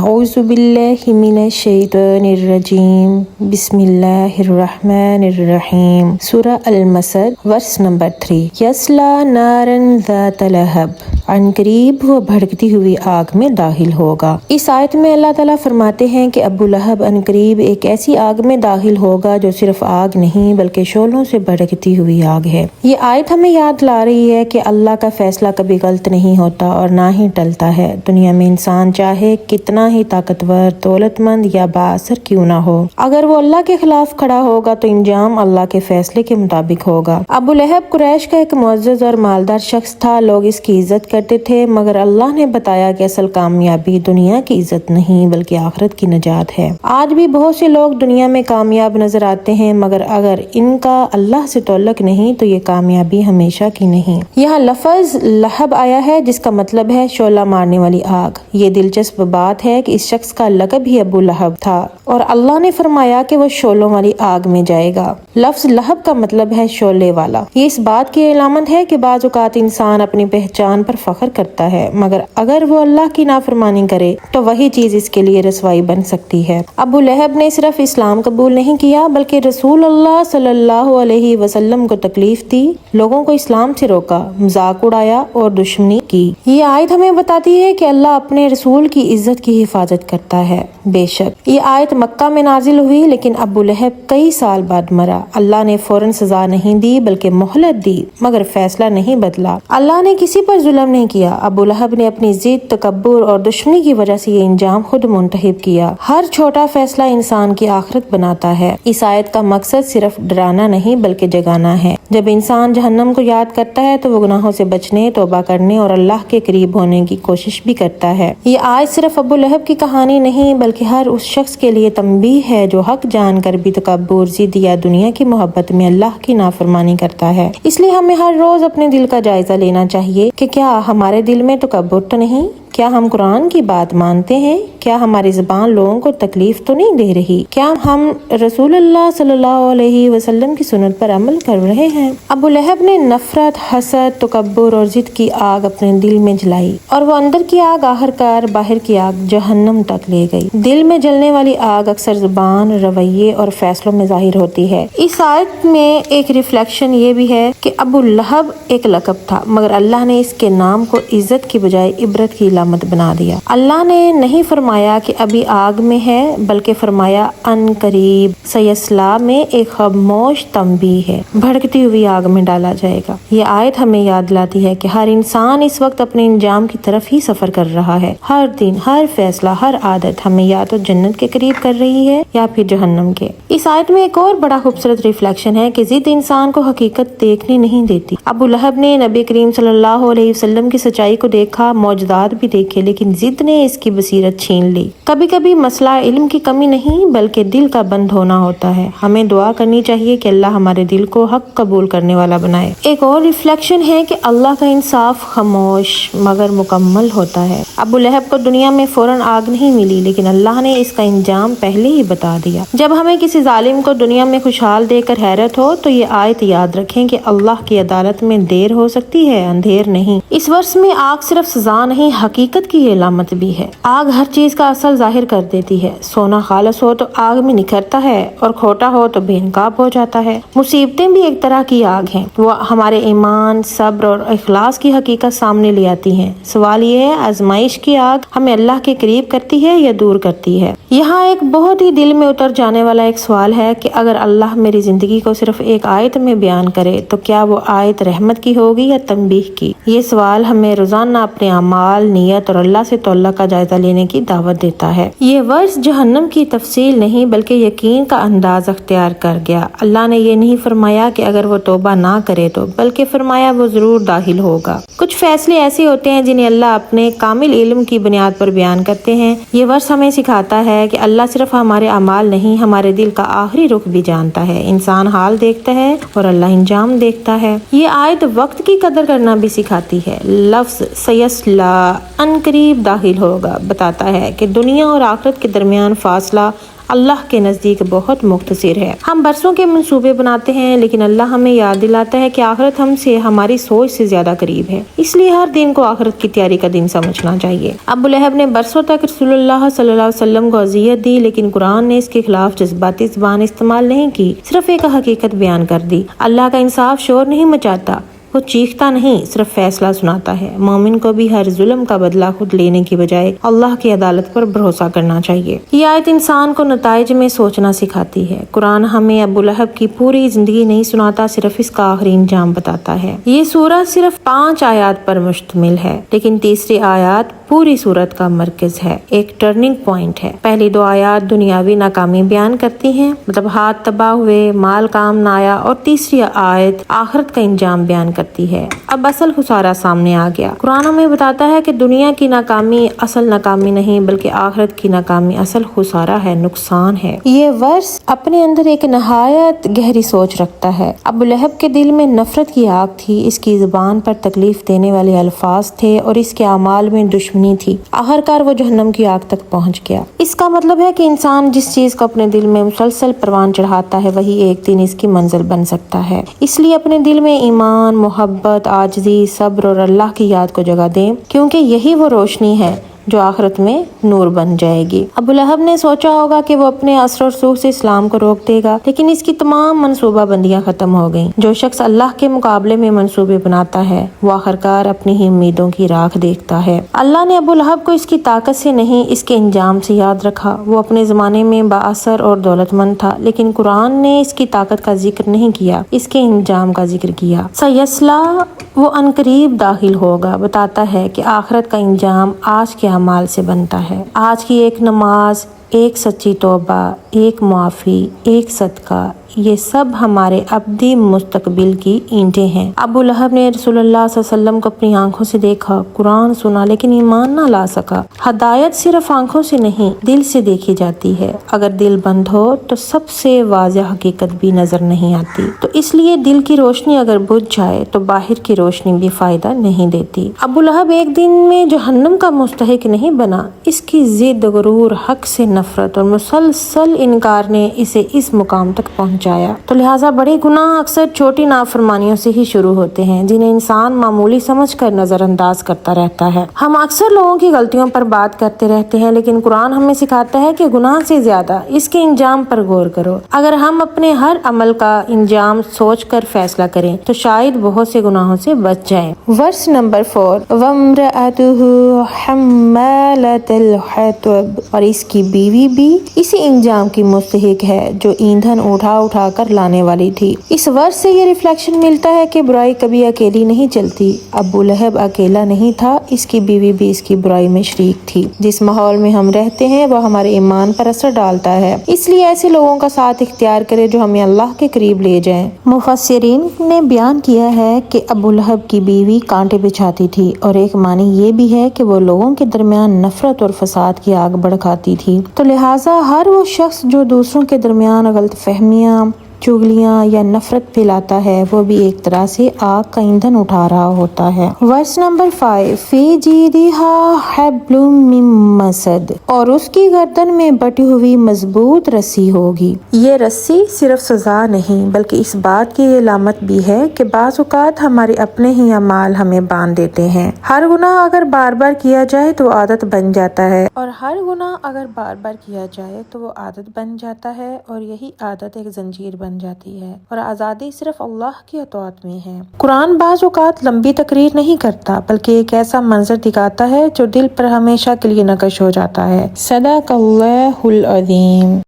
अऊज़ु बिल्लाहि मिनश शैतानिर रजीम बिस्मिल्लाहिर्रहमानिर्रहीम। सूरह अल-मसद वर्स नंबर 3। यसला नारन ज़ात लहब, अनकरीब वो भड़कती हुई आग में दाखिल होगा। इस आयत में अल्लाह ताला फरमाते हैं कि अबू लहब अनकरीब एक ऐसी आग में दाखिल होगा जो सिर्फ आग नहीं बल्कि शोलों से भड़कती हुई आग है। ये आयत हमें याद ला रही है कि अल्लाह का फैसला कभी गलत नहीं होता और ना ही टलता है। दुनिया में इंसान चाहे कितना ही ताकतवर, दौलतमंद या बाअसर क्यों ना हो, अगर वो अल्लाह के खिलाफ खड़ा होगा तो इंजाम अल्लाह के फैसले के मुताबिक होगा। अबू लहब कुरैश का एक मुअज़्ज़ज़ और मालदार शख्स था। लोग इसकी इज्जत करते थे, मगर अल्लाह ने बताया कि असल कामयाबी दुनिया की इज्जत नहीं बल्कि आखिरत की नजात है। आज भी बहुत से लोग दुनिया में कामयाब नजर आते हैं, मगर अगर इनका अल्लाह से तअल्लुक़ नहीं तो ये कामयाबी हमेशा की नहीं। यहाँ लफ्ज़ लहब आया है जिसका मतलब है शोला मारने वाली आग। ये दिलचस्प बात है कि इस शख्स का लक़ब ही अबू लहब था और अल्लाह ने फरमाया कि वो शोलों वाली आग में जाएगा। लफ्ज़ लहब का मतलब है शोले वाला। ये इस बात की अलामत है कि बाज़ औक़ात इंसान अपनी पहचान पर फख्र करता है, मगर अगर वो अल्लाह की नाफरमानी करे तो वही चीज इसके लिए रसवाई बन सकती है। अबू लहब ने सिर्फ इस्लाम कबूल नहीं किया बल्कि रसूल अल्लाह सल्लल्लाहु अलैहि वसल्लम को तकलीफ दी, लोगों को इस्लाम से रोका, मजाक उड़ाया और दुश्मनी की। ये आयत हमें बताती है कि अल्लाह अपने रसूल की इज्जत की हिफाजत करता है। बेशक ये आयत मक्का में नाजिल हुई, लेकिन अबू लहब कई साल बाद मरा। अल्लाह ने फौरन सजा नहीं दी बल्कि मोहलत दी, मगर फैसला नहीं बदला। अल्लाह ने किसी पर जुल्म नहीं किया। अबू लहब ने अपनी जिद, तकब्बुर और दुश्मनी की वजह से ये इंजाम खुद मुंतहिब किया। हर छोटा फैसला इंसान की आखिरत बनाता है। इस आयत का मकसद सिर्फ डराना नहीं बल्कि जगाना है। जब इंसान जहन्नम को याद करता है तो वो गुनाहों से बचने, तौबा करने और अल्लाह के करीब होने की कोशिश भी करता है। ये आयत सिर्फ अबू लहब की कहानी नहीं बल्कि हर उस शख्स के लिए तंबीह है जो हक जानकर भी तकब्बुर, जिद या दुनिया की मोहब्बत में अल्लाह की नाफरमानी करता है। इसलिए हमें हर रोज अपने दिल का जायजा लेना चाहिए कि क्या हमारे दिल में तकब्बुर तो नहीं, क्या हम कुरान की बात मानते हैं, क्या हमारी ज़बान लोगों को तकलीफ तो नहीं दे रही, क्या हम रसूलुल्लाह सल्लल्लाहु अलैहि वसल्लम की सुन्नत पर अमल कर रहे हैं। अबू लहब ने नफरत, हसद, तकब्बुर और जिद की आग अपने दिल में जलाई और वो अंदर की आग आखिरकार बाहर की आग जहन्नम तक ले गई। दिल में जलने वाली आग अक्सर ज़बान, रवैये और फैसलों में जाहिर होती है। इस आयत में एक रिफ्लेक्शन ये भी है कि अबू लहब एक लक़ब था, मगर अल्लाह ने इसके नाम को इज्जत की बजाय इबरत की मत बना दिया। अल्लाह ने नहीं फरमाया कि अभी आग में है बल्कि फरमाया अन करीब सयस्ला में एक खामोश तंबीह है, भड़कती हुई आग में डाला जाएगा। ये आयत हमें याद लाती है कि हर इंसान इस वक्त अपने इंजाम की तरफ ही सफर कर रहा है। हर दिन, हर फैसला, हर आदत हमें या तो जन्नत के करीब कर रही है या फिर जहन्नम के। इस आयत में एक और बड़ा खूबसूरत रिफ्लेक्शन है कि जिद इंसान को हकीकत देखने नहीं देती। अबू लहब ने नबी करीम सल्लल्लाहु अलैहि वसल्लम की सच्चाई को देखा, मौजूदात भी देखे, लेकिन जिद ने इसकी बसीरत छीन ली। कभी कभी मसला इल्म की कमी नहीं बल्कि दिल का बंद होना होता है। हमें दुआ करनी चाहिए कि अल्लाह हमारे दिल को हक कबूल करने वाला बनाए। एक और रिफ्लेक्शन है कि अल्लाह का इंसाफ खामोश मगर मुकम्मल होता है। अबू लहब को दुनिया में फौरन आग नहीं मिली, लेकिन अल्लाह ने इसका इंजाम पहले ही बता दिया। जब हमें किसी जालिम को दुनिया में खुशहाल देखकर हैरत हो तो ये आयत याद रखें कि अल्लाह की अदालत में देर हो सकती है, अंधेर नहीं। इस वर्ष में आग सिर्फ सजा नहीं, हकीकत की अलामत भी है। आग हर चीज का असल जाहिर कर देती है। सोना खालस हो तो आग में निखरता है और खोटा हो तो बेनकाब हो जाता है। मुसीबतें भी एक तरह की आग हैं। वो हमारे ईमान, सब्र और इखलास की हकीकत सामने ले आती हैं। सवाल ये है, आजमाइश की आग हमें अल्लाह के करीब करती है या दूर करती है। यहाँ एक बहुत ही दिल में उतर जाने वाला एक सवाल है कि अगर अल्लाह मेरी जिंदगी को सिर्फ एक आयत में बयान करे तो क्या वो आयत रहमत की होगी या तंबीह की। ये सवाल हमें रोजाना अपने अमाल, नियत और अल्लाह से तौल्ला का जायजा लेने की दावत देता है। ये वर्ष जहन्नम की तफसील नहीं बल्कि यकीन का अंदाज अख्तियार कर गया। अल्लाह ने ये नहीं फरमाया कि अगर वो तौबा ना करे तो, बल्कि फरमाया वो जरूर दाखिल होगा। कुछ फैसले ऐसे होते हैं जिन्हें अल्लाह अपने कामिल इल्म की बुनियाद पर बयान करते हैं। ये वर्ष हमें सिखाता है कि अल्लाह सिर्फ हमारे अमाल नहीं, हमारे दिल का आखिरी रुख भी जानता है। इंसान हाल देखता है और अल्लाह इंजाम देखता है। ये आयत वक्त की कदर करना भी सिखाती है। लफ्ज सयस्ला अन करीब दाखिल होगा बताता है कि दुनिया और आखिरत के दरमियान फासला اللہ کے نزدیک بہت مختصر ہے۔ ہم برسوں کے منصوبے بناتے ہیں لیکن اللہ ہمیں یاد دلاتا ہے کہ آخرت ہم سے ہماری سوچ سے زیادہ قریب ہے، اس لیے ہر دن کو آخرت کی تیاری کا دن سمجھنا چاہیے۔ ابو لہب نے برسوں تک رسول اللہ صلی اللہ علیہ وسلم کو اذیت دی، لیکن قرآن نے اس کے خلاف جذباتی زبان استعمال نہیں کی، صرف ایک حقیقت بیان کر دی۔ اللہ کا انصاف شور نہیں مچاتا، وہ چیختا نہیں، صرف فیصلہ سناتا ہے۔ مومن کو بھی ہر ظلم کا بدلہ خود لینے کی بجائے اللہ کی عدالت پر بھروسہ کرنا چاہیے۔ یہ آیت انسان کو نتائج میں سوچنا سکھاتی ہے۔ قرآن ہمیں ابو لہب کی پوری زندگی نہیں سناتا، صرف اس کا آخری انجام بتاتا ہے۔ یہ سورہ صرف 5 آیات پر مشتمل ہے، لیکن تیسری آیات پوری سورت کا مرکز ہے، ایک ٹرننگ پوائنٹ ہے۔ پہلی 2 آیات دنیاوی ناکامی بیان کرتی ہیں، مطلب ہاتھ تباہ ہوئے، مال کام نہ آیا، اور تیسری آیت آخرت کا انجام بیان کرتی ہے۔ اب اصل خسارہ سامنے آ گیا۔ قرآن ہمیں بتاتا ہے کہ دنیا کی ناکامی اصل ناکامی نہیں بلکہ آخرت کی ناکامی اصل خسارہ ہے، نقصان ہے۔ یہ ورس اپنے اندر ایک نہایت گہری سوچ رکھتا ہے۔ ابو لہب کے دل میں نفرت کی آگ تھی، اس کی زبان پر تکلیف دینے والے الفاظ تھے اور اس کے اعمال میں دشمنی تھی۔ آخرکار وہ جہنم کی آگ تک پہنچ گیا۔ اس کا مطلب ہے کہ انسان جس چیز کو اپنے دل میں مسلسل پروان چڑھاتا ہے وہی ایک دن اس کی منزل بن سکتا ہے۔ اس لیے اپنے دل میں ایمان، محبت، عاجزی، صبر اور اللہ کی یاد کو جگہ دیں، کیونکہ یہی وہ روشنی ہے جو آخرت میں نور بن جائے گی۔ ابو لہب نے سوچا ہوگا کہ وہ اپنے اثر و رسوخ سے اسلام کو روک دے گا، لیکن اس کی تمام منصوبہ بندیاں ختم ہو گئیں۔ جو شخص اللہ کے مقابلے میں منصوبے بناتا ہے وہ آخرکار اپنی ہی امیدوں کی راکھ دیکھتا ہے۔ اللہ نے ابو لہب کو اس کی طاقت سے نہیں، اس کے انجام سے یاد رکھا۔ وہ اپنے زمانے میں بااثر اور دولت مند تھا، لیکن قرآن نے اس کی طاقت کا ذکر نہیں کیا، اس کے انجام کا ذکر کیا۔ سیصلا، وہ عنقریب داخل ہوگا، بتاتا ہے کہ آخرت کا انجام آج کے اعمال سے بنتا ہے۔ آج کی ایک نماز، ایک سچی توبہ، ایک معافی، ایک صدقہ، یہ سب ہمارے ابدی مستقبل کی اینٹیں ہیں۔ ابو لہب نے رسول اللہ صلی اللہ علیہ وسلم کو اپنی آنکھوں سے دیکھا، قرآن سنا، لیکن ایمان نہ لا سکا۔ ہدایت صرف آنکھوں سے نہیں، دل سے دیکھی جاتی ہے۔ اگر دل بند ہو تو سب سے واضح حقیقت بھی نظر نہیں آتی۔ تو اس لیے دل کی روشنی اگر بجھ جائے تو باہر کی روشنی بھی فائدہ نہیں دیتی۔ ابو لہب ایک دن میں جہنم کا مستحق نہیں بنا، اس کی ضد، غرور، حق سے نفرت اور مسلسل انکار نے اسے اس مقام تک پہنچایا۔ تو لہٰذا بڑے گناہ اکثر چھوٹی نافرمانیوں سے ہی شروع ہوتے ہیں، جنہیں انسان معمولی سمجھ کر نظر انداز کرتا رہتا ہے۔ ہم اکثر لوگوں کی غلطیوں پر بات کرتے رہتے ہیں، لیکن قرآن ہمیں سکھاتا ہے کہ گناہ سے زیادہ اس کے انجام پر غور کرو۔ اگر ہم اپنے ہر عمل کا انجام سوچ کر فیصلہ کریں تو شاید بہت سے گناہوں سے بچ جائیں۔ ورس نمبر 4، وَامْرَأَتُهُ حَمَّالَةَ الْحَطَبِ، اور اس کی بیوی بھی اسی انجام کی مستحق ہے جو ایندھن اٹھا کر لانے والی تھی۔ اس ورس سے یہ ریفلیکشن ملتا ہے کہ برائی کبھی اکیلی نہیں چلتی۔ ابو لہب اکیلا نہیں تھا، اس کی بیوی بھی اس کی برائی میں شریک تھی۔ جس ماحول میں ہم رہتے ہیں وہ ہمارے ایمان پر اثر ڈالتا ہے، اس لیے ایسے لوگوں کا ساتھ اختیار کرے جو ہمیں اللہ کے قریب لے جائیں۔ مفسرین نے بیان کیا ہے کہ ابو لہب کی بیوی کانٹے بچھاتی تھی، اور ایک معنی یہ بھی ہے کہ وہ لوگوں کے درمیان نفرت اور فساد کی آگ بھڑکاتی تھی۔ تو لہٰذا ہر وہ شخص جو دوسروں کے درمیان غلط فہمیاں، چغلیاں یا نفرت پھیلاتا ہے وہ بھی ایک طرح سے آگ کا ایندھن اٹھا رہا ہوتا ہے۔ ورس نمبر 5، فی جیدہا حبل من مسد، اور اس کی گردن میں بٹی ہوئی مضبوط رسی ہوگی۔ یہ رسی صرف سزا نہیں بلکہ اس بات کی علامت بھی ہے کہ بعض اوقات ہمارے اپنے ہی اعمال ہمیں باندھ دیتے ہیں۔ ہر گناہ اگر بار بار کیا جائے تو عادت بن جاتا ہے، اور ہر گناہ اگر بار بار کیا جائے تو وہ عادت بن جاتا ہے، اور یہی عادت ایک زنجیر بن جاتی ہے، اور آزادی صرف اللہ کی اطاعت میں ہے۔ قرآن بعض اوقات لمبی تقریر نہیں کرتا بلکہ ایک ایسا منظر دکھاتا ہے جو دل پر ہمیشہ کے لیے نقش ہو جاتا ہے۔ صدق اللہ العظیم۔